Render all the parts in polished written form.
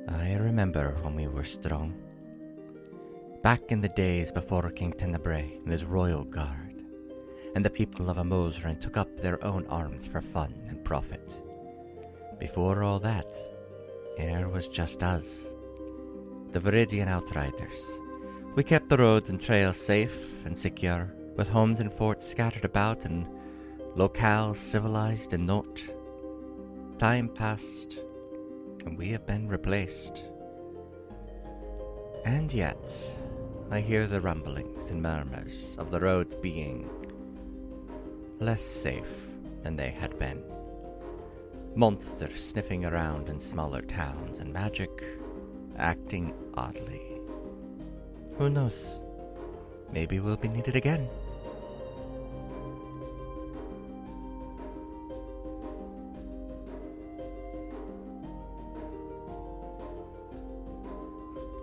I remember when we were strong. Back in the days before King Tenebrae and his royal guard, and the people of Amosran took up their own arms for fun and profit. Before all that, there was just us, the Viridian Outriders. We kept the roads and trails safe and secure, with homes and forts scattered about and locales civilized and not. Time passed, and we have been replaced. And yet, I hear the rumblings and murmurs of the roads being less safe than they had been. Monsters sniffing around in smaller towns and magic acting oddly. Who knows? Maybe we'll be needed again.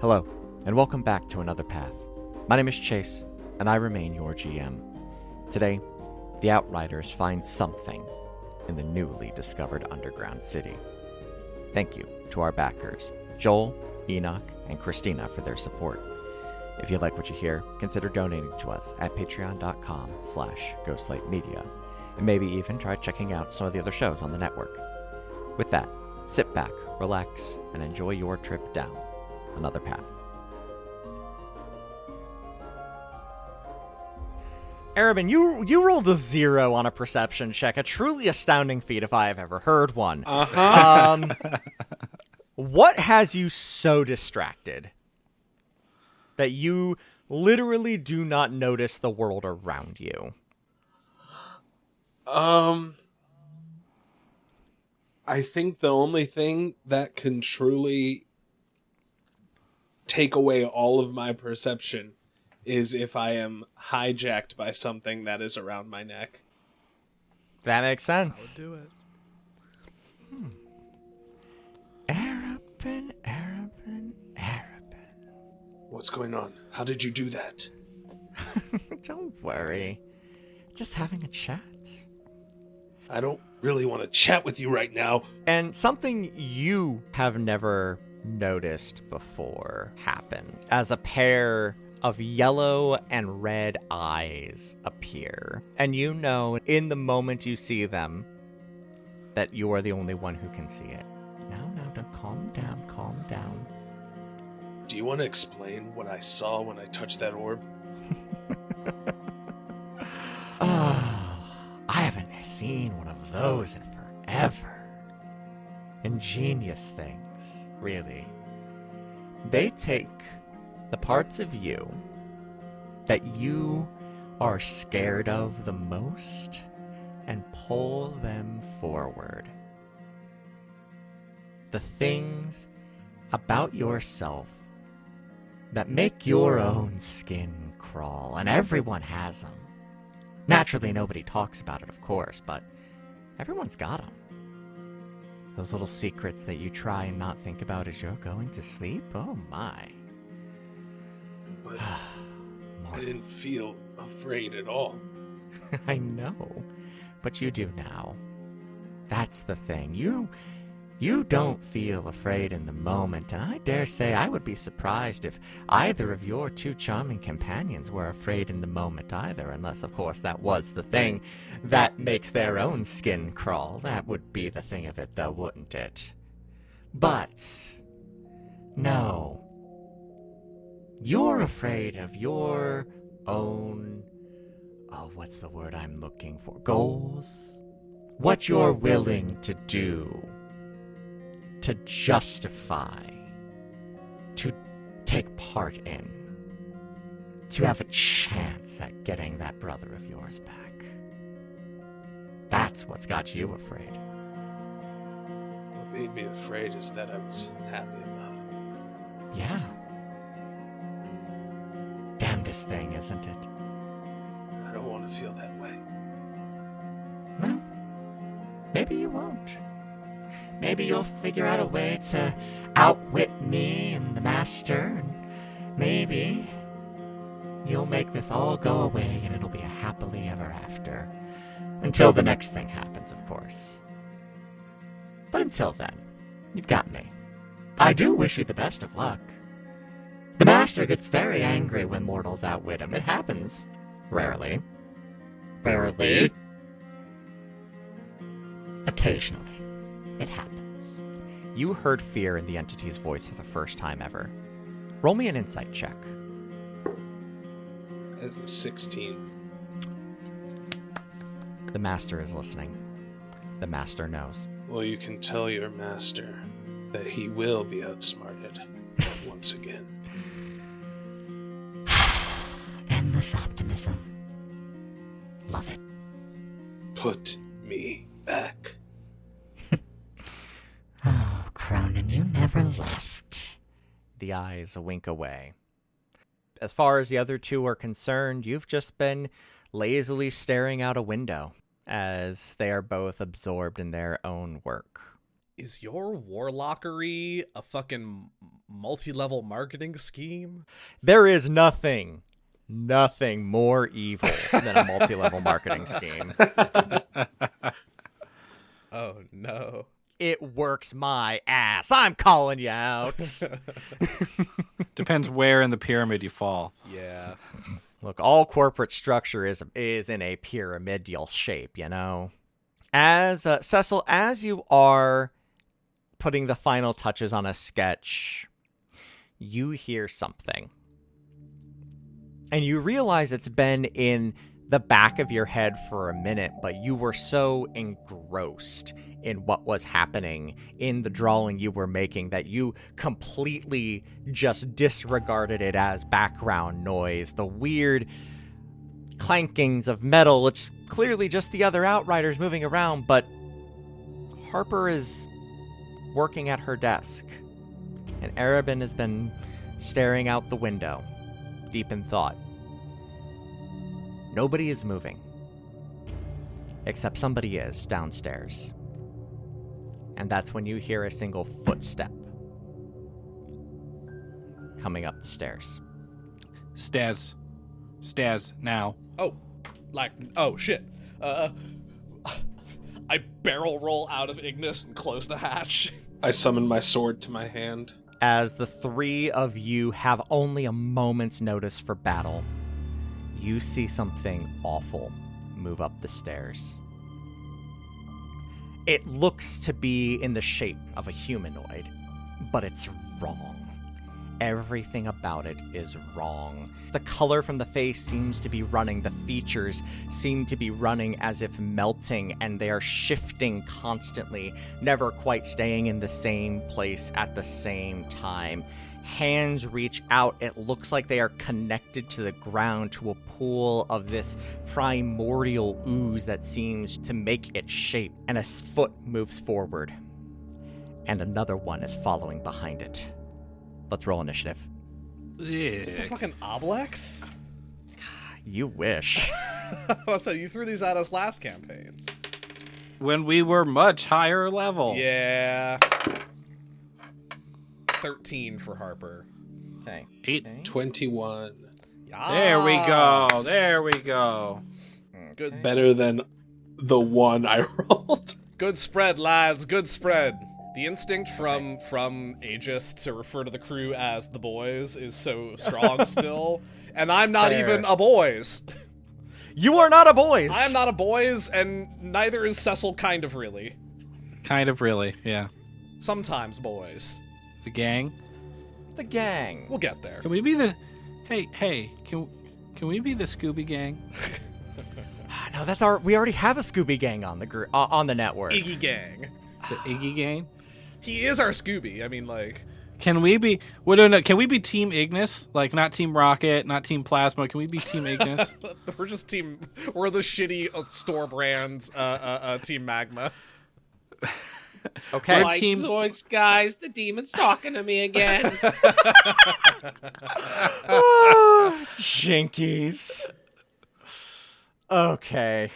Hello, and welcome back to Another Path. My name is Chase, and I remain your GM. Today, the Outriders find something in the newly discovered underground city. Thank you to our backers, Joel, Enoch, and Christina for their support. If you like what you hear, consider donating to us at patreon.com/ghostlightmedia, and maybe even try checking out some of the other shows on the network. With that, sit back, relax, and enjoy your trip down Another Path. Arabin, you rolled a 0 on a perception check. A truly astounding feat if I have ever heard one. What has you so distracted that you literally do not notice the world around you? I think the only thing that can truly take away all of my perception is if I am hijacked by something that is around my neck. That makes sense. I would do it. Arabin. What's going on? How did you do that? Don't worry. Just having a chat. I don't really want to chat with you right now. And something you have never noticed before happened as a pair of yellow and red eyes appear. And you know, in the moment you see them, that you are the only one who can see it. No, don't calm down. Do you want to explain what I saw when I touched that orb? I haven't seen one of those in forever. Ingenious things, really. They take the parts of you that you are scared of the most and pull them forward. The things about yourself that make your own skin crawl, and everyone has them. Naturally, nobody talks about it, of course, but everyone's got them. Those little secrets that you try and not think about as you're going to sleep? Oh my. But I didn't feel afraid at all. I know, but you do now. That's the thing. You don't feel afraid in the moment, and I dare say I would be surprised if either of your two charming companions were afraid in the moment either, unless, of course, that was the thing that makes their own skin crawl. That would be the thing of it, though, wouldn't it? But, no. You're afraid of your own, what's the word I'm looking for? Goals? What you're willing to do. To justify, to take part in, to have a chance at getting that brother of yours back. That's what's got you afraid. What made me afraid is that I was happy about it. Yeah. Damnedest thing, isn't it? I don't want to feel that way. Well, maybe you won't. Maybe you'll figure out a way to outwit me and the master, and maybe you'll make this all go away and it'll be a happily ever after. Until the next thing happens, of course. But until then, you've got me. I do wish you the best of luck. The Master gets very angry when mortals outwit him. It happens. Rarely. Rarely. Occasionally. It happens. You heard fear in the entity's voice for the first time ever. Roll me an insight check. That's a 16. The Master is listening. The Master knows. Well, you can tell your master that he will be outsmarted once again. Endless optimism. Love it. Put me back. Oh, Cronin, you never left. The eyes wink away. As far as the other two are concerned, you've just been lazily staring out a window as they are both absorbed in their own work. Is your warlockery a fucking multi-level marketing scheme? There is nothing more evil than a multi-level marketing scheme. Oh, no. It works my ass. I'm calling you out. Depends where in the pyramid you fall. Yeah. Look, all corporate structure is in a pyramidal shape, you know. As Cecil, as you are putting the final touches on a sketch, you hear something. And you realize it's been in the back of your head for a minute, but you were so engrossed in what was happening in the drawing you were making that you completely just disregarded it as background noise. The weird clankings of metal, it's clearly just the other Outriders moving around, but Harper is working at her desk, and Arabin has been staring out the window, deep in thought. Nobody is moving, except somebody is downstairs. And that's when you hear a single footstep coming up the stairs. Stairs, now. Oh, shit. I barrel roll out of Ignis and close the hatch. I summon my sword to my hand. As the three of you have only a moment's notice for battle, you see something awful move up the stairs. It looks to be in the shape of a humanoid, but it's wrong. Everything about it is wrong. The color from the face seems to be running. The features seem to be running as if melting, and they are shifting constantly, never quite staying in the same place at the same time. Hands reach out. It looks like they are connected to the ground to a pool of this primordial ooze that seems to make its shape. And a foot moves forward, and another one is following behind it. Let's roll initiative. Is this a fucking Oblex? You wish. So you threw these at us last campaign. When we were much higher level. Yeah. 13 for Harper. Okay. 21. There we go. Good. Better than the one I rolled. Good spread, lads. Good spread. The instinct from Aegis to refer to the crew as the boys is so strong still, and I'm not even a boys. You are not a boys. I am not a boys, and neither is Cecil. Kind of really. Kind of really, yeah. Sometimes boys. The gang. The gang. We'll get there. Can we be the? Hey, can we be the Scooby Gang? No, that's we already have a Scooby Gang on the on the network. Iggy Gang. The Iggy Gang. He is our Scooby. I mean, like. Can we be? Well, no. Can we be Team Ignis? Like, not Team Rocket, not Team Plasma. Can we be Team Ignis? We're just team. We're the shitty store brand Team Magma. Okay. We're team. Zoinks, guys, the demon's talking to me again. Jinkies. Okay.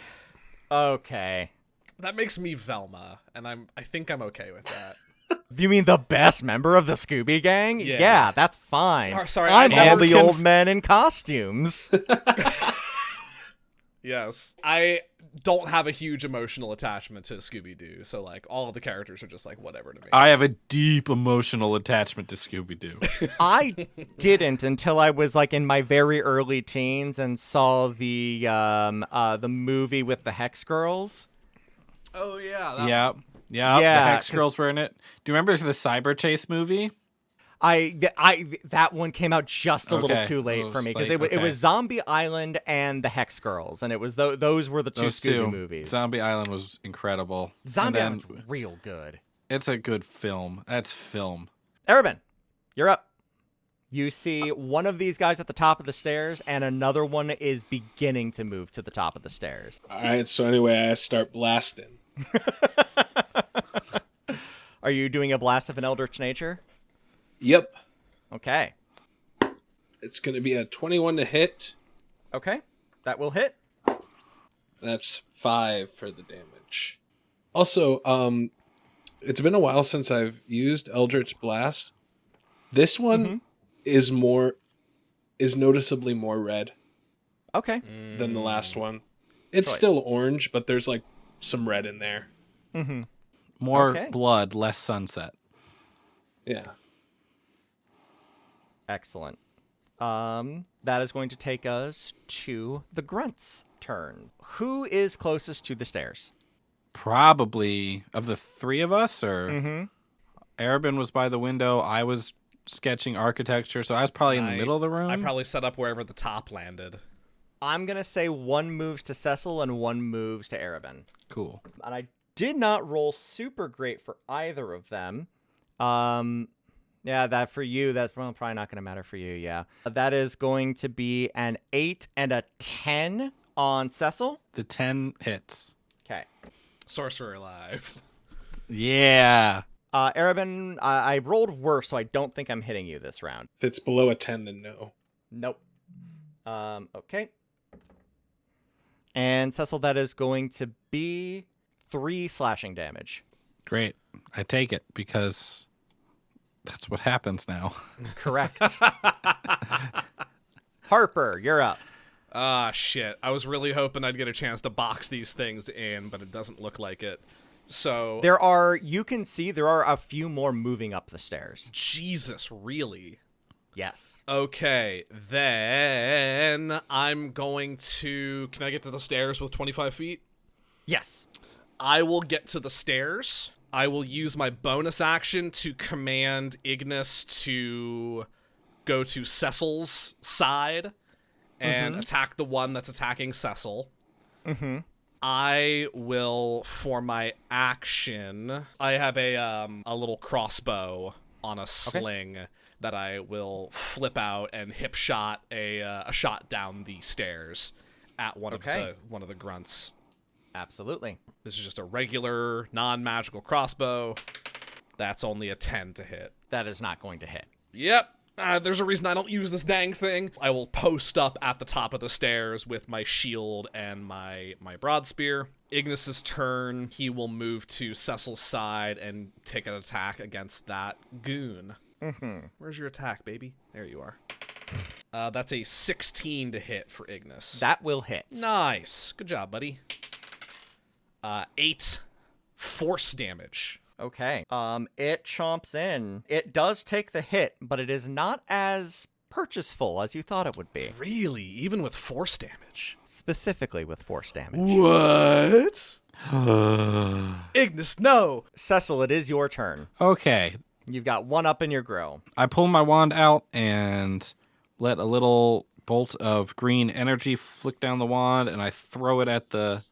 That makes me Velma, and I think I'm okay with that. You mean the best member of the Scooby Gang? Yeah. Yeah, that's fine. Sorry, I'm I all never the old men in costumes. Yes. I don't have a huge emotional attachment to Scooby-Doo, so like all of the characters are just like whatever to me. I have a deep emotional attachment to Scooby-Doo. I didn't until I was like in my very early teens and saw the movie with the Hex Girls. Oh yeah. Yeah. Yeah, The Hex 'cause- Girls were in it. Do you remember the Cyber Chase movie? That one came out just a little Okay. too late It for me was because like- it okay. was Zombie Island and the Hex Girls, and it was those were the two Those Scooby two movies. Zombie Island was incredible. Zombie And Island's then real good. it's a good film. That's film. Arabin, you're up. You see one of these guys at the top of the stairs, and another one is beginning to move to the top of the stairs. All right, so anyway, I start blasting. Are you doing a blast of an Eldritch Nature? Yep. Okay. It's going to be a 21 to hit. Okay. That will hit. That's 5 for the damage. Also, it's been a while since I've used Eldritch Blast. This one is noticeably more red Okay. than the last one. It's Choice. still orange, but there's like some red in there. More Okay. blood, less sunset. Yeah. Excellent. That is going to take us to the Grunt's turn. Who is closest to the stairs? Probably of the three of us, or Arabin was by the window. I was sketching architecture, so I was probably in the middle of the room. I probably set up wherever the top landed. I'm going to say one moves to Cecil and one moves to Arabin. Cool. And I did not roll super great for either of them. Yeah, that for you, that's probably not going to matter for you, yeah. That is going to be an 8 and a 10 on Cecil. The 10 hits. Okay. Sorcerer alive. Yeah. Arabin, I rolled worse, so I don't think I'm hitting you this round. If it's below a 10, then no. Nope. Okay. And Cecil, that is going to be 3 slashing damage. Great. I take it because that's what happens now. Correct. Harper, you're up. Ah, shit. I was really hoping I'd get a chance to box these things in, but it doesn't look like it. So, You can see there are a few more moving up the stairs. Jesus, really? Yes. Okay, then I'm going to... Can I get to the stairs with 25 feet? Yes. I will get to the stairs. I will use my bonus action to command Ignis to go to Cecil's side and attack the one that's attacking Cecil. I will, for my action, I have a little crossbow on a sling that I will flip out and hip shot a shot down the stairs at one of the grunts. Absolutely. This is just a regular, non-magical crossbow. That's only a 10 to hit. That is not going to hit. Yep. There's a reason I don't use this dang thing. I will post up at the top of the stairs with my shield and my broadspear. Ignis's turn. He will move to Cecil's side and take an attack against that goon. Where's your attack, baby? There you are. That's a 16 to hit for Ignis. That will hit. Nice. Good job, buddy. 8 force damage. Okay. It chomps in. It does take the hit, but it is not as purchaseful as you thought it would be. Really? Even with force damage? Specifically with force damage. What? Ignis, no! Cecil, it is your turn. Okay. You've got one up in your grill. I pull my wand out and let a little bolt of green energy flick down the wand, and I throw it at the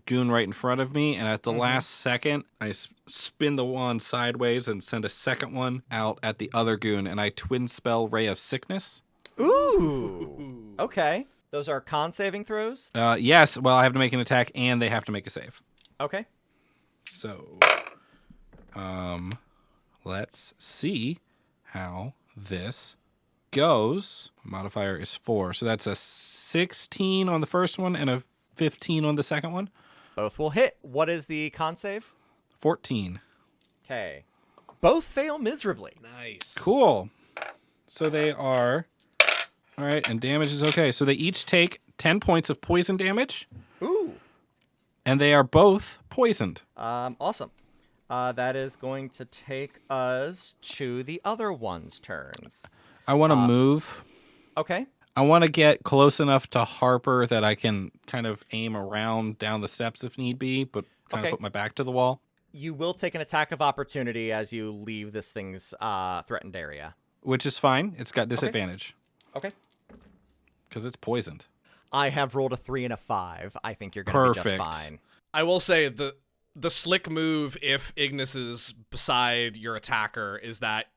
goon right in front of me. And at the last second, I spin the wand sideways and send a second one out at the other goon, and I twin spell Ray of Sickness. Ooh. Okay. Those are con saving throws? Yes, well, I have to make an attack, and they have to make a save. Okay. So, let's see how this goes. Modifier is 4, so that's a 16 on the first one and a 15 on the second one. Both will hit. What is the con save? 14. Okay. Both fail miserably. Nice. Cool. So they are... All right, and damage is okay. So they each take 10 points of poison damage, Ooh. and they are both poisoned. Awesome. That is going to take us to the other one's turns. I want to move. Okay. I want to get close enough to Harper that I can kind of aim around down the steps if need be, but kind Okay. of put my back to the wall. You will take an attack of opportunity as you leave this thing's threatened area. Which is fine. It's got disadvantage Okay. because it's poisoned. I have rolled a 3 and a 5. I think you're going to be just Perfect. fine. I will say the slick move, if Ignis is beside your attacker, is that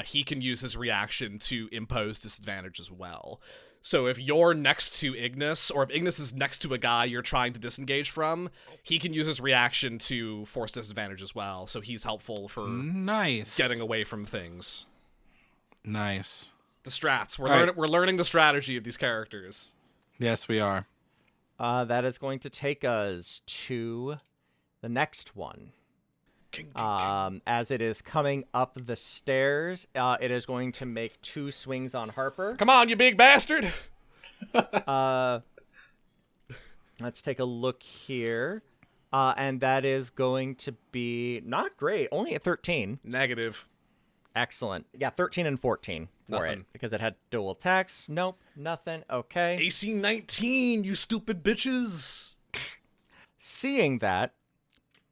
he can use his reaction to impose disadvantage as well. So if you're next to Ignis, or if Ignis is next to a guy you're trying to disengage from, he can use his reaction to force disadvantage as well. So he's helpful for Nice. getting away from things. Nice. The strats. All right. We're learning the strategy of these characters. Yes, we are. That is going to take us to the next one. As it is coming up the stairs, it is going to make 2 swings on Harper. Come on, you big bastard! Let's take a look here. And that is going to be not great, only a 13. Negative. Excellent. Yeah, 13 and 14 for it Nothing. because it had dual attacks. Nope, nothing. Okay. AC 19, you stupid bitches! Seeing that,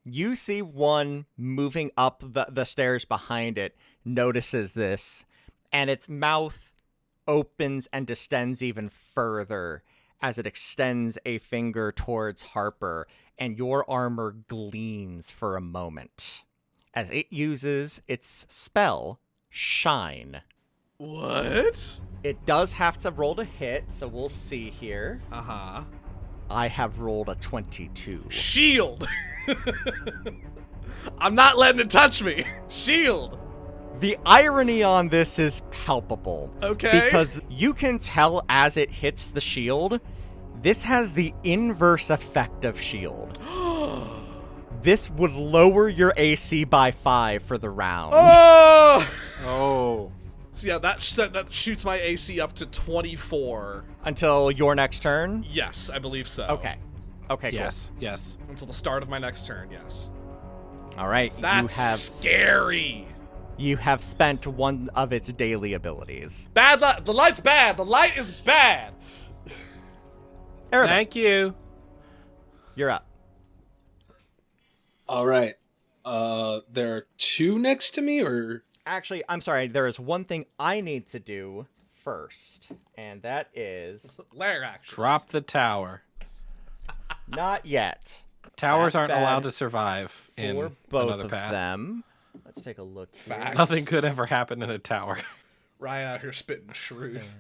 you see one moving up the stairs behind it, notices this, and its mouth opens and distends even further as it extends a finger towards Harper, and your armor gleams for a moment as it uses its spell, Shine. What? It does have to roll to hit, so we'll see here. Uh-huh. I have rolled a 22. Shield! I'm not letting it touch me. Shield! The irony on this is palpable. Okay. Because you can tell as it hits the shield, this has the inverse effect of shield. This would lower your AC by 5 for the round. Oh! Oh. So yeah, that shoots my AC up to 24. Until your next turn? Yes, I believe so. Okay. Okay, cool. Yes. Until the start of my next turn, yes. All right. That's scary. You have spent one of its daily abilities. Bad light. The light's bad. The light is bad. Erebet, Thank you. you're up. All right. There are 2 next to me, or Actually, I'm sorry. There is one thing I need to do first, and that is Lair action. Drop the tower. not yet. Towers That's aren't bad allowed to survive in For both another of path. them. Let's take a look. Here. Facts. Nothing could ever happen in a tower, Ryan out here spitting truth.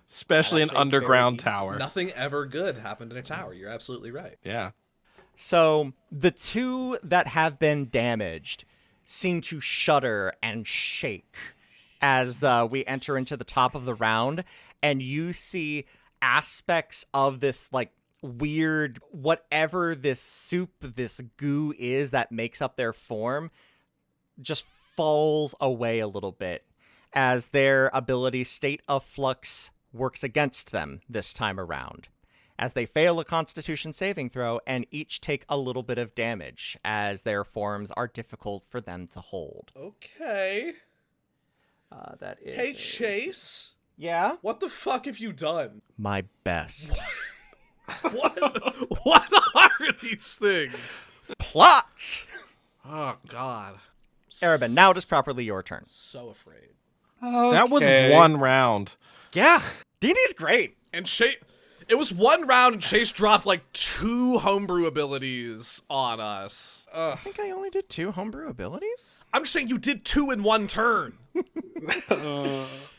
especially an Actually, underground very- tower. Nothing ever good happened in a tower. You're absolutely right. Yeah. So the 2 that have been damaged seem to shudder and shake as we enter into the top of the round, and you see aspects of this like weird whatever this soup, this goo is that makes up their form, just falls away a little bit as their ability State of Flux works against them this time around, as they fail a Constitution saving throw and each take a little bit of damage as their forms are difficult for them to hold. Okay. That is Hey, Chase. Yeah? What the fuck have you done? My best. What are these things? Plot! Oh, God. Erebin, now it is properly your turn. So afraid. That was Okay. one round. Yeah! DD's great! And Chase... It was one round and Chase dropped like 2 homebrew abilities on us. I think I only did 2 homebrew abilities? I'm just saying you did 2 in one turn.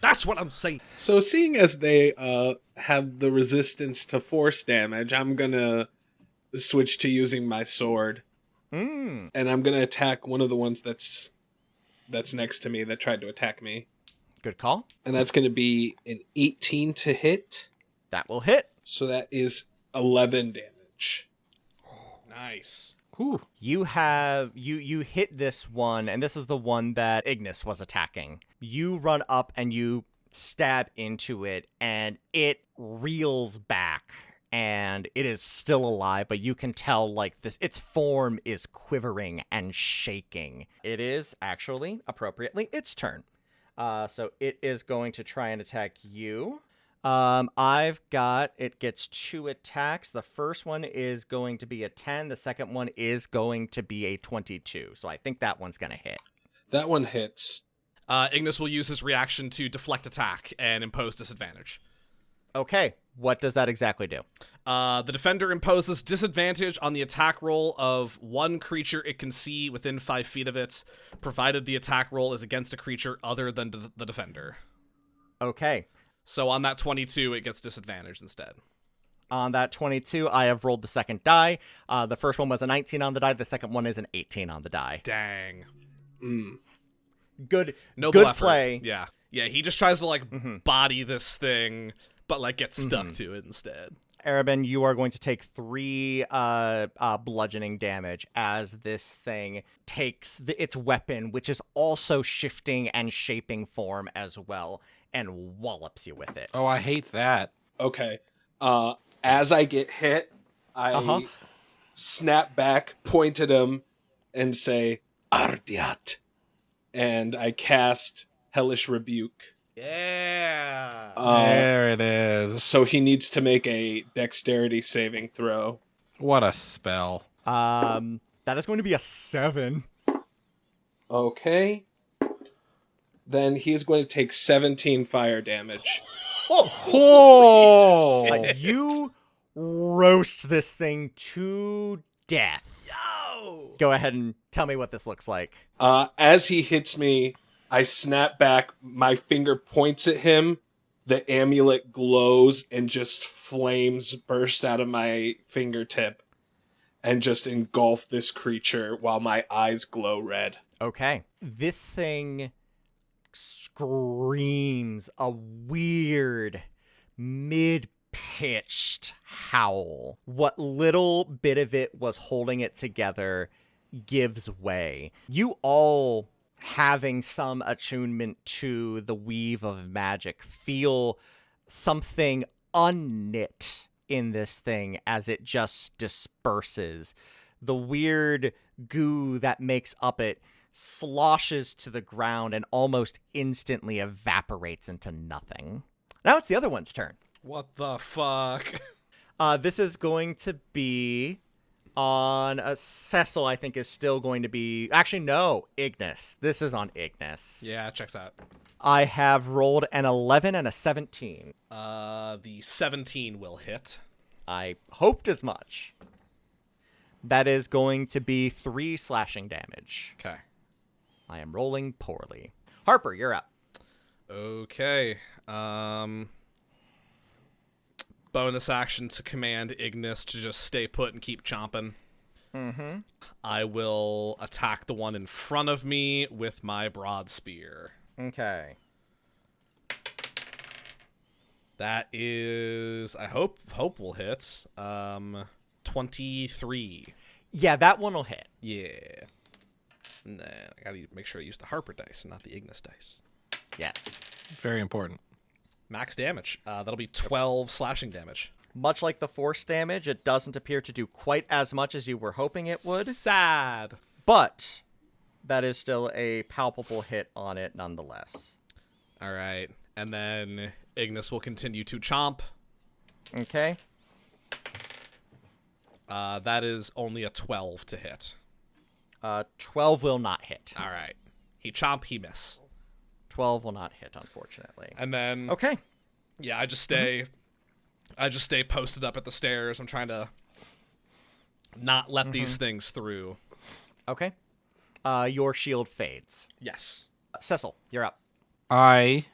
That's what I'm saying. So seeing as they have the resistance to force damage, I'm gonna switch to using my sword. And I'm gonna attack one of the ones that's next to me that tried to attack me. Good call. And that's gonna be an 18 to hit. That will hit. So that is 11 damage. Nice. Whew. You have you hit this one, and this is the one that Ignis was attacking. You run up and you stab into it, and it reels back, and it is still alive, but you can tell, like, its form is quivering and shaking. It is actually, appropriately, its turn. So it is going to try and attack you. It gets 2 attacks. The first one is going to be a 10. The second one is going to be a 22. So I think that one's going to hit. That one hits. Ignis will use his reaction to deflect attack and impose disadvantage. Okay, what does that exactly do? The defender imposes disadvantage on the attack roll of one creature it can see within 5 feet of it, provided the attack roll is against a creature other than the defender. Okay. So on that 22, it gets disadvantage instead. On that 22, I have rolled the second die. The first one was a 19 on the die. The second one is an 18 on the die. Dang. Good Noble effort. play. Yeah. Yeah, he just tries to, like, body this thing, but, like, gets stuck to it instead. Arabin, you are going to take 3 bludgeoning damage as this thing takes its weapon, which is also shifting and shaping form as well, and wallops you with it. Oh, I hate that. Okay. As I get hit, I snap back, point at him, and say, Ardiat. And I cast Hellish Rebuke. Yeah. There it is. So he needs to make a dexterity saving throw. What a spell. That is going to be a 7. Okay. Then he is going to take 17 fire damage. Oh! You roast this thing to death. Yo! Go ahead and tell me what this looks like. As he hits me, I snap back, my finger points at him, the amulet glows, and just flames burst out of my fingertip and just engulf this creature while my eyes glow red. Okay. This thing screams a weird, mid-pitched howl. What little bit of it was holding it together gives way. You all, having some attunement to the weave of magic, feel something unknit in this thing as it just disperses. The weird goo that makes up it sloshes to the ground and almost instantly evaporates into nothing. Now it's the other one's turn. What the fuck? This is going to be on Cecil, I think is still going to be... Actually, no, Ignis. This is on Ignis. Yeah, checks out. I have rolled an 11 and a 17. The 17 will hit. I hoped as much. That is going to be 3 slashing damage. Okay. I am rolling poorly. Harper, you're up. Okay. Bonus action to command Ignis to just stay put and keep chomping. Mm-hmm. I will attack the one in front of me with my broad spear. Okay. That is, I hope will hit. 23. Yeah, that one will hit. Yeah. And then I gotta make sure I use the Harper dice and not the Ignis dice. Yes. Very important. Max damage. That'll be 12 slashing damage. Much like the force damage, it doesn't appear to do quite as much as you were hoping it would. Sad. But that is still a palpable hit on it nonetheless. All right. And then Ignis will continue to chomp. Okay. That is only a 12 to hit. 12 will not hit. All right. He chomp, he miss. 12 will not hit, unfortunately. And then Okay. yeah, I just stay posted up at the stairs. I'm trying to not let these things through. Okay. Your shield fades. Yes. Cecil, you're up. I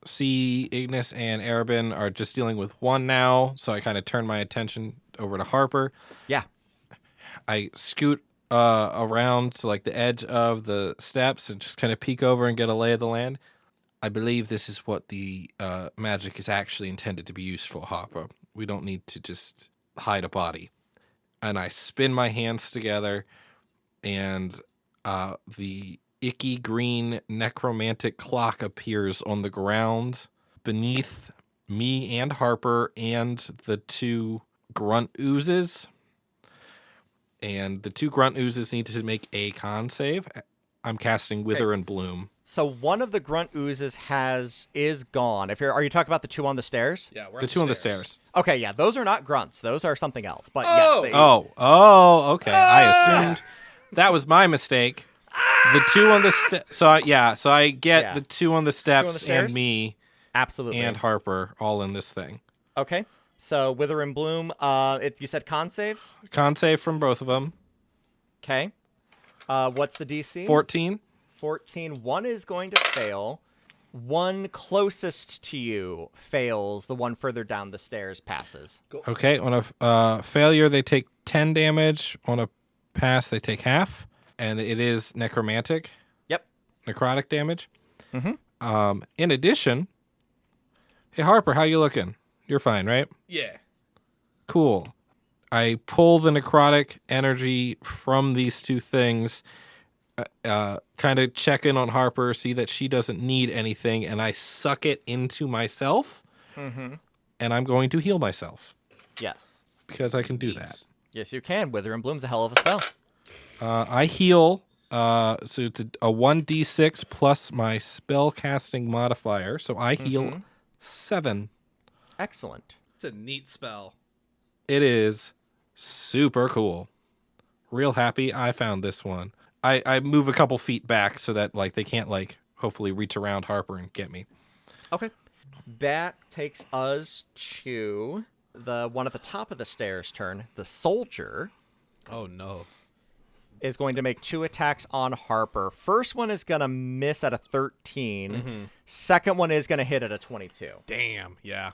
see Ignis and Arabin are just dealing with one now, so I kind of turn my attention over to Harper. Yeah. I scoot around to like the edge of the steps and just kind of peek over and get a lay of the land. I believe this is what the magic is actually intended to be used for, Harper. We don't need to just hide a body. And I spin my hands together, and the icky green necromantic clock appears on the ground beneath me and Harper and the 2 grunt oozes. And the 2 grunt oozes need to make a con save. I'm casting Wither and Bloom. So one of the grunt oozes is gone. Are you talking about the 2 on the stairs? Yeah, we're The 2 on the stairs. Okay, yeah, those are not grunts. Those are something else. But Oh! yes, Okay. I assumed that was my mistake. The 2 on the so I get Yeah. the 2 on the steps stairs? and me absolutely. and Harper all in this thing. Okay, so Wither and Bloom. You said con saves. Con save from both of them. Okay. What's the DC? 14. 14. One is going to fail. One closest to you fails. The one further down the stairs passes. Okay, on a failure they take 10 damage. On a pass they take half, and it is necromantic. Yep. Necrotic damage. In addition, hey Harper, how you looking? You're fine, right? Yeah. Cool. I pull the necrotic energy from these 2 things, kind of check in on Harper, see that she doesn't need anything, and I suck it into myself, and I'm going to heal myself Yes. because I can do that. Yes, you can. Wither and Bloom's a hell of a spell. I heal, so it's a 1d6 plus my spell casting modifier, so I heal 7. Excellent. It's a neat spell. It is super cool. Real happy I found this one. I move a couple feet back so that they can't hopefully reach around Harper and get me. Okay. That takes us to the one at the top of the stairs turn. The soldier Oh no. is going to make 2 attacks on Harper. First one is going to miss at a 13. Second one is going to hit at a 22. Damn. Yeah.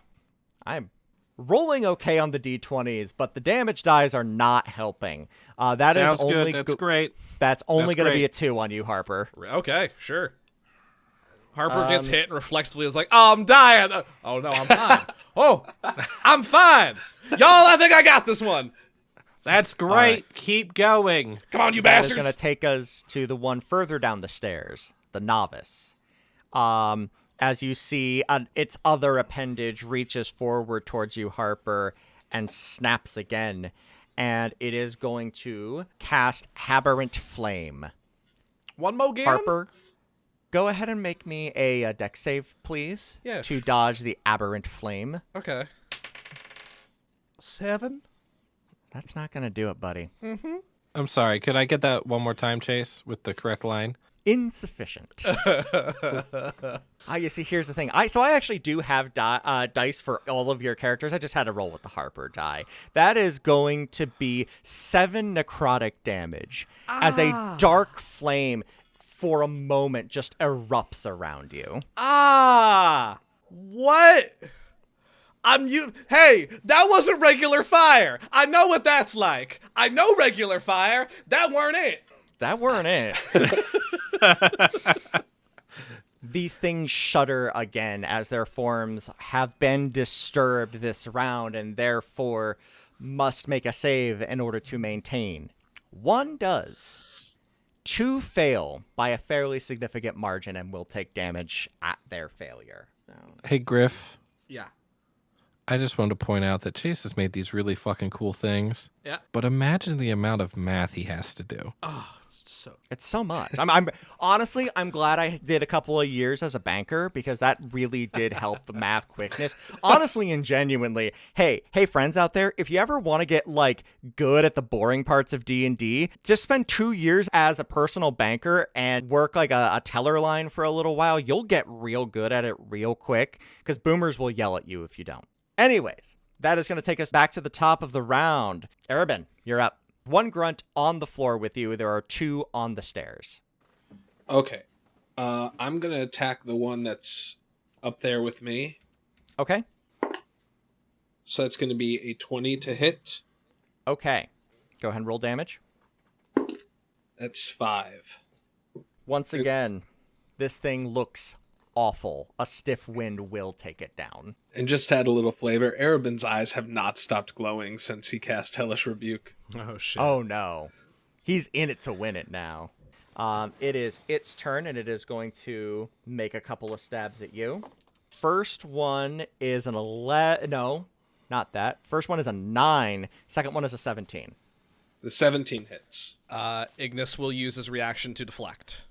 I'm rolling okay on the d20s, but the damage dies are not helping. That is Sounds only good. That's great. That's only That's going to be a great. 2 on you, Harper. Okay. Sure. Harper gets hit and reflexively is like, "Oh, I'm dying." Oh no, I'm fine. Oh, I'm fine. Y'all, I think I got this one. That's great. right. Keep going. Come on, you That is bastards. going to take us to the one further down the stairs, the novice. As you see, its other appendage reaches forward towards you, Harper, and snaps again. And it is going to cast Aberrant Flame. One more game. Harper, go ahead and make me a dex save, please. Yeah. To dodge the Aberrant Flame. Okay. 7. That's not going to do it, buddy. I'm sorry. Could I get that one more time, Chase, with the correct line? Insufficient. You see, here's the thing. I actually do have dice for all of your characters. I just had to roll with the Harper die. That is going to be 7 necrotic damage as a dark flame for a moment just erupts around you. What? Hey, that wasn't regular fire. I know what that's like. I know regular fire. That weren't it. That weren't it. These things shudder again as their forms have been disturbed this round and therefore must make a save in order to maintain. 1 does. 2 fail by a fairly significant margin and will take damage at their failure. Hey, Griff. Yeah. I just wanted to point out that Chase has made these really fucking cool things. Yeah. But imagine the amount of math he has to do. It's so much. I'm honestly, I'm glad I did a couple of years as a banker because that really did help the math quickness. Honestly and genuinely, hey friends out there, if you ever want to get good at the boring parts of D&D, just spend 2 years as a personal banker and work a teller line for a little while. You'll get real good at it real quick because boomers will yell at you if you don't. Anyways, that is going to take us back to the top of the round. Arabin, you're up. 1 grunt on the floor with you. There are 2 on the stairs. Okay. I'm going to attack the one that's up there with me. Okay. So that's going to be a 20 to hit. Okay. Go ahead and roll damage. That's 5. Once again, this thing looks awful. A stiff wind will take it down. And just to add a little flavor, Arabin's eyes have not stopped glowing since he cast Hellish Rebuke. Oh shit. Oh no. He's in it to win it now. It is its turn, and it is going to make a couple of stabs at you. First one is an 11. No, not that. First one is a 9. Second one is a 17. The 17 hits. Ignis will use his reaction to deflect.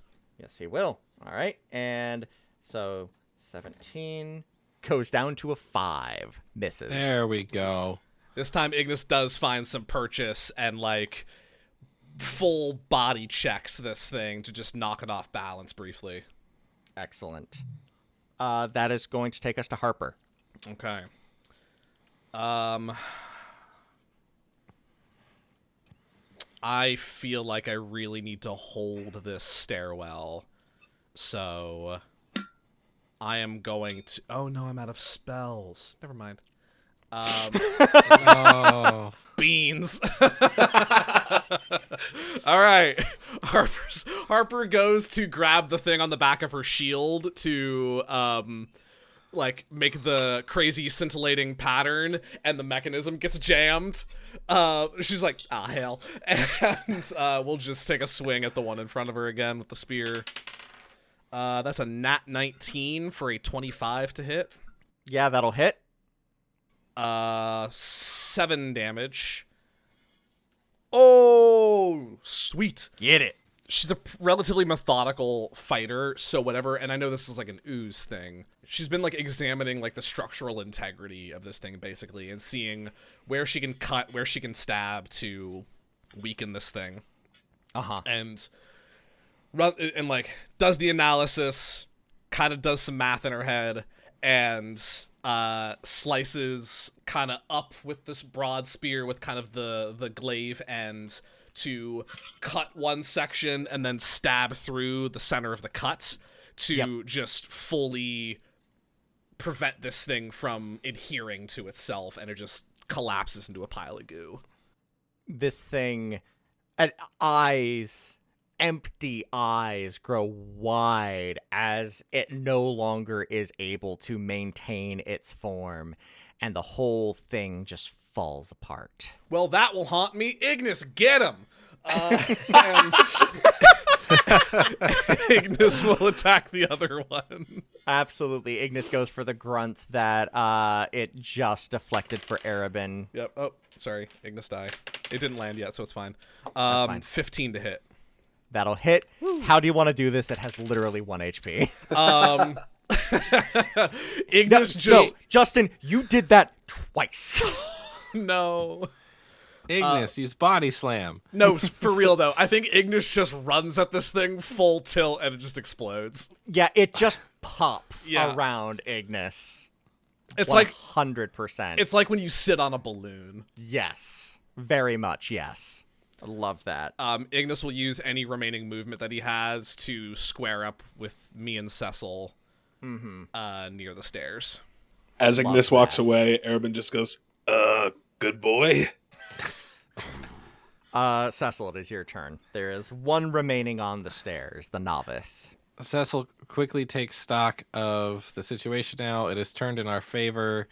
Yes, he will. All right. And so 17 goes down to a 5. Misses. There we go. This time Ignis does find some purchase and like full body checks this thing to just knock it off balance briefly. Excellent. That is going to take us to Harper. Okay. I feel like I really need to hold this stairwell. So I am going to... Oh, no, I'm out of spells. Never mind. Oh. Beans. All right. Harper goes to grab the thing on the back of her shield to like make the crazy scintillating pattern, and the mechanism gets jammed. She's like, ah, hell. And we'll just take a swing at the one in front of her again with the spear. That's a nat 19 for a 25 to hit. Yeah, that'll hit. 7 damage. Oh, sweet. Get it. She's a relatively methodical fighter, so whatever, and I know this is like an ooze thing. She's been like examining like the structural integrity of this thing basically and seeing where she can cut, where she can stab to weaken this thing. And like does the analysis, kind of does some math in her head, and slices kind of up with this broad spear with kind of the glaive end to cut one section and then stab through the center of the cut to just fully prevent this thing from adhering to itself, and it just collapses into a pile of goo. This thing, empty eyes grow wide as it no longer is able to maintain its form, and the whole thing just falls apart. Well, that will haunt me. Ignis, get him! And Ignis will attack the other one. Absolutely. Ignis goes for the grunt that it just deflected for Arabin. Yep. Oh, sorry. Ignis die. It didn't land yet, so it's fine. Fine. 15 to hit. That'll hit. Woo. How do you want to do this? It has literally 1 HP. Ignis No, Justin, you did that twice. No. Ignis, use body slam. No, for real though. I think Ignis just runs at this thing full tilt and it just explodes. Yeah, it just pops Yeah. around Ignis. It's like 100%. It's like when you sit on a balloon. Yes. Very much, yes. I love that. Ignis will use any remaining movement that he has to square up with me and Cecil near the stairs. As Ignis walks away, Arabin just goes, good boy. Cecil, it is your turn. There is one remaining on the stairs, the novice. Cecil quickly takes stock of the situation now. It has turned in our favor.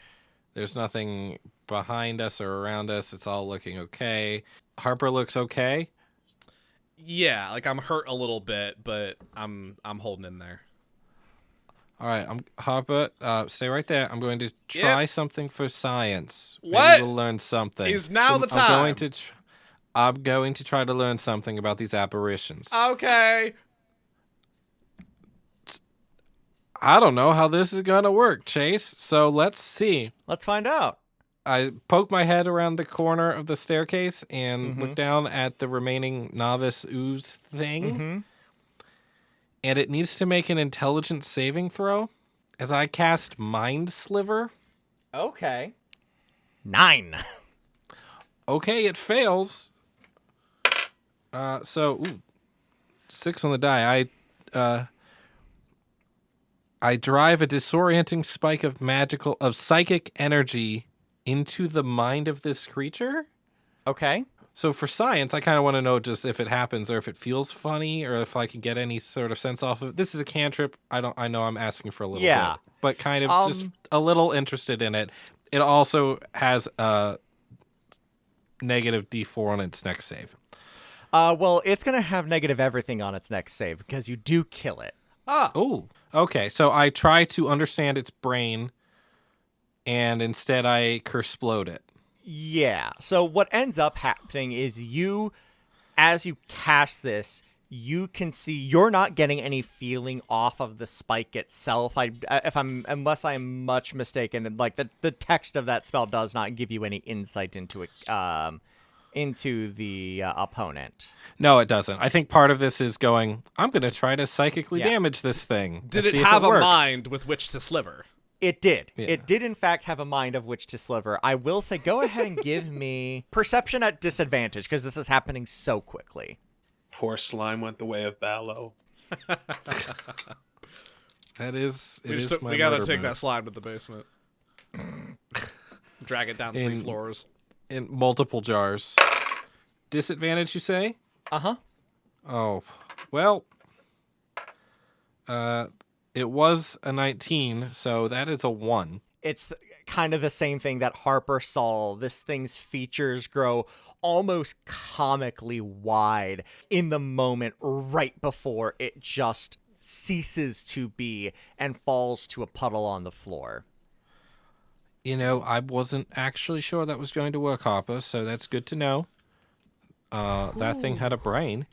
There's nothing behind us or around us. It's all looking okay. Harper looks okay. Yeah, like I'm hurt a little bit, but I'm holding in there. All right, Harper. Stay right there. I'm going to try something for science. What? Maybe we'll learn something. Is now the time? I'm going to try to learn something about these apparitions. Okay. I don't know how this is going to work, Chase. So let's see. Let's find out. I poke my head around the corner of the staircase and look down at the remaining novice ooze thing. And it needs to make an intelligence saving throw as I cast Mind Sliver. Okay. 9. Okay, it fails. 6 on the die. I drive a disorienting spike of psychic energy into the mind of this creature. Okay. So for science, I kind of want to know just if it happens or if it feels funny or if I can get any sort of sense off of it. This is a cantrip. I know I'm asking for a little bit, but kind of just a little interested in it. It also has a negative D4 on its next save. Well, it's gonna have negative everything on its next save because you do kill it. Ah, Oh, okay. So I try to understand its brain, and instead I curse-explode it. Yeah. So what ends up happening is as you cast this, you can see you're not getting any feeling off of the spike itself. Unless I'm much mistaken, and like the text of that spell does not give you any insight into it, into the opponent. No, it doesn't. I think part of this is going, I'm going to try to psychically Yeah. damage this thing. did and it see if have a works. mind with which to sliver? It did. Yeah. It did, in fact, have a mind of which to sliver. I will say, go ahead and give me perception at disadvantage because this is happening so quickly. Poor slime went the way of Ballo. That is, it is my We gotta murder take move. that slime to the basement. Drag it down 3 In- floors. In multiple jars. Disadvantage, you say? Uh-huh. Oh, well, it was a 19, so that is a 1. It's kind of the same thing that Harper saw. This thing's features grow almost comically wide in the moment right before it just ceases to be and falls to a puddle on the floor. You know, I wasn't actually sure that was going to work, Harper, so that's good to know. That thing had a brain.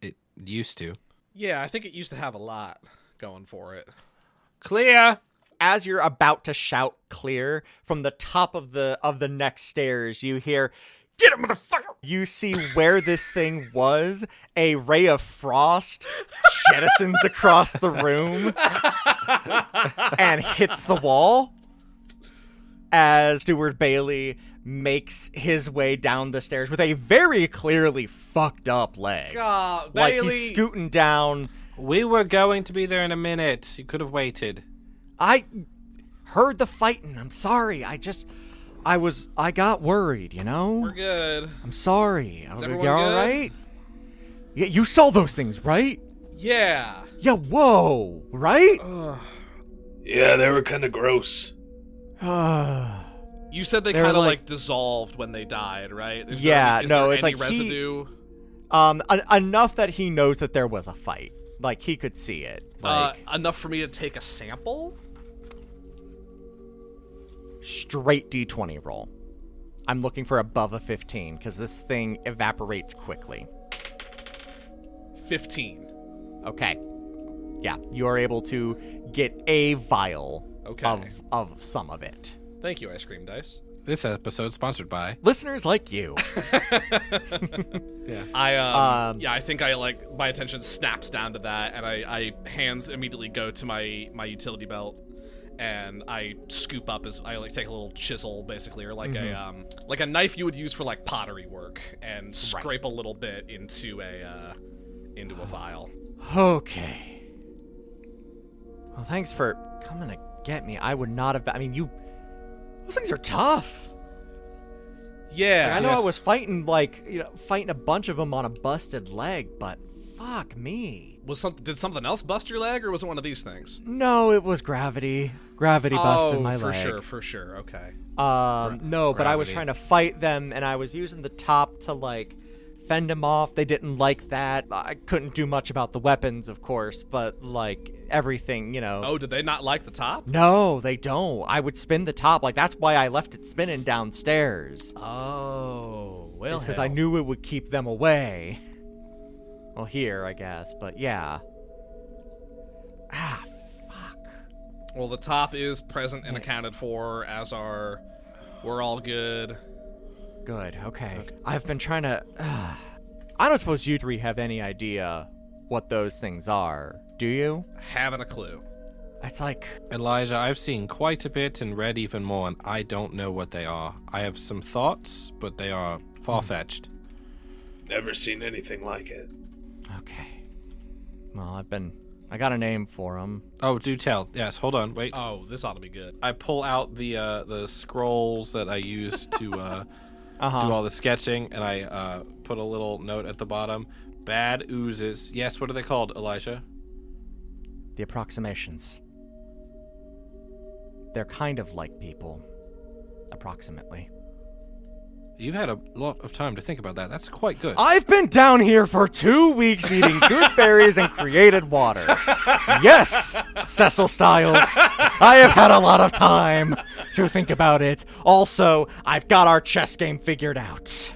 It used to. Yeah, I think it used to have a lot going for it. Clear! As you're about to shout clear, from the top of the next stairs, you hear, "Get him, motherfucker!" You see where this thing was. A ray of frost jettisons across the room and hits the wall as Stuart Bailey makes his way down the stairs with a very clearly fucked up leg. God, Like Bailey. he's scooting down. We were going to be there in a minute. You could have waited. I heard the fighting. I'm sorry. I got worried, you know? We're good. I'm sorry. Are everyone you all good? right? Yeah, you saw those things, right? Yeah. Yeah, whoa, right? Yeah, they were kind of gross. You said they They're kind of like- like dissolved when they died, right? Is Yeah, there no, there it's any like he- residue. Enough that he knows that there was a fight. Like, he could see it. Like, Enough for me to take a sample? straight D20 roll. I'm looking for above a 15, because this thing evaporates quickly. 15. Okay. Yeah, you are able to get a vial Okay. of some of it. Thank you, Ice Cream Dice. This episode sponsored by. Listeners like you. Yeah. I think my attention snaps down to that, and I hands immediately go to my utility belt, and I scoop up as I take a little chisel basically, or like a knife you would use for like pottery work, and scrape a little bit into a vial. Okay. Well, thanks for coming to get me. I would not have. I mean, those things are tough. Yeah, Like, I know I Yes. was fighting fighting a bunch of them on a busted leg, but fuck me. did something else bust your leg, or was it one of these things? No, it was gravity. Gravity busted my for leg. for sure. Okay. No, but I was Gravity. trying to fight them, and I was using the top to like fend them off. They didn't like that. I couldn't do much about the weapons, of course, but like everything, Oh, did they not like the top? No, they don't. I would spin the top. Like, that's why I left it spinning downstairs. Oh, well, Because I knew it would keep them away. Well, here, I guess, but yeah. Ah, fuck. Well, the top is present and accounted for, as are. We're all good. Good, okay. I've been trying to... I don't suppose you three have any idea what those things are, do you? Having a clue. It's like... Elijah, I've seen quite a bit and read even more, and I don't know what they are. I have some thoughts, but they are far-fetched. Never seen anything like it. Okay. Well, I got a name for them. Oh, do tell. Yes, hold on, wait. Oh, this ought to be good. I pull out the scrolls that I use to do all the sketching, and I put a little note at the bottom. Bad oozes. Yes, what are they called, Elijah? The approximations. They're kind of like people. Approximately. You've had a lot of time to think about that. That's quite good. I've been down here for 2 weeks eating good berries and created water. Yes, Cecil Styles. I have had a lot of time to think about it. Also, I've got our chess game figured out.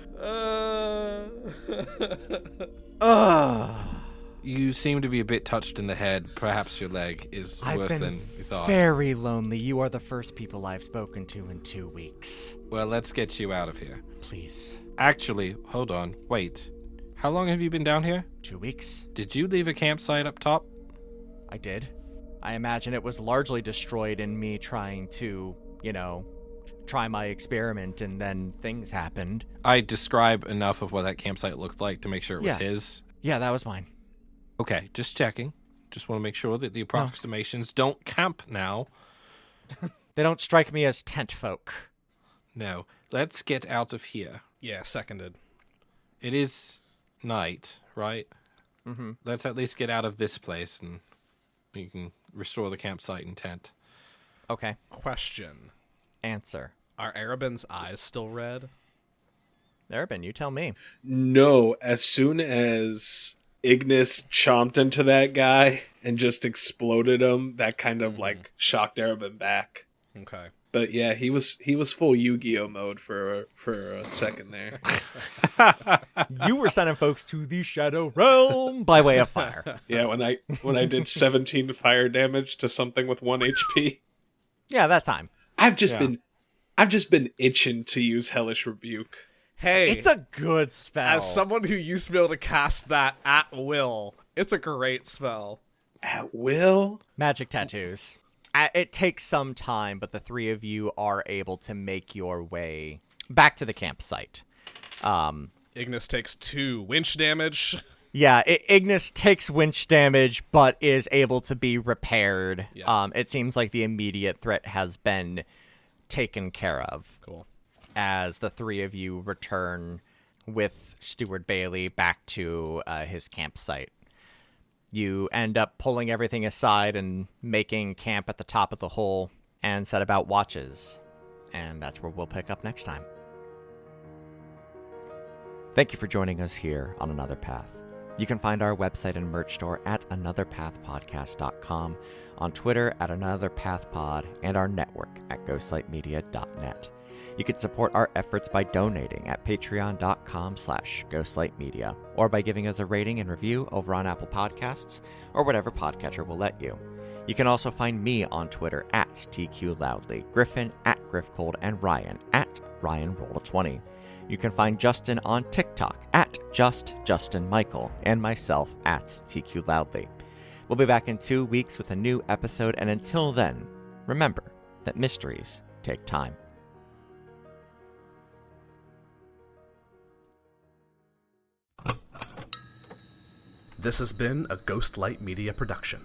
You seem to be a bit touched in the head. Perhaps your leg is I've worse been than you thought. very lonely. You are the first people I've spoken to in 2 weeks. Well, let's get you out of here. Please. Actually, hold on. Wait. How long have you been down here? 2 weeks? Did you leave a campsite up top? I did. I imagine it was largely destroyed in me trying to, try my experiment, and then things happened. I describe enough of what that campsite looked like to make sure it was Yeah. his. Yeah, that was mine. Okay, just checking. Just want to make sure that the approximations don't camp now. They don't strike me as tent folk. No. Let's get out of here. Yeah, seconded. It is night, right? Mm-hmm. Let's at least get out of this place and we can restore the campsite and tent. Okay. Question. Answer. Are Arabin's eyes still red? Erebin, you tell me. No, as soon as Ignis chomped into that guy and just exploded him, that kind of like shocked Arabin back. Okay. But yeah, he was full Yu-Gi-Oh mode for a second there. You were sending folks to the Shadow Realm by way of fire. Yeah, when I did 17 fire damage to something with 1 HP. Yeah, that time. I've just been itching to use Hellish Rebuke. Hey, It's a good spell. as someone who used to be able to cast that at will, it's a great spell. At will? Magic tattoos. It takes some time, but the three of you are able to make your way back to the campsite. Ignis takes 2 winch damage. Yeah, Ignis takes winch damage, but is able to be repaired. Yeah. It seems like the immediate threat has been taken care of. Cool. As the three of you return with Steward Bailey back to his campsite. You end up pulling everything aside and making camp at the top of the hole and set about watches. And that's where we'll pick up next time. Thank you for joining us here on Another Path. You can find our website and merch store at anotherpathpodcast.com, on Twitter at anotherpathpod, and our network at ghostlightmedia.net. You can support our efforts by donating at patreon.com/ghostlightmedia, or by giving us a rating and review over on Apple Podcasts, or whatever podcatcher will let you. You can also find me on Twitter at TQLoudly, Griffin at GriffCold, and Ryan at RyanRoll20. You can find Justin on TikTok at JustJustinMichael, and myself at TQLoudly. We'll be back in 2 weeks with a new episode, and until then, remember that mysteries take time. This has been a Ghostlight Media production.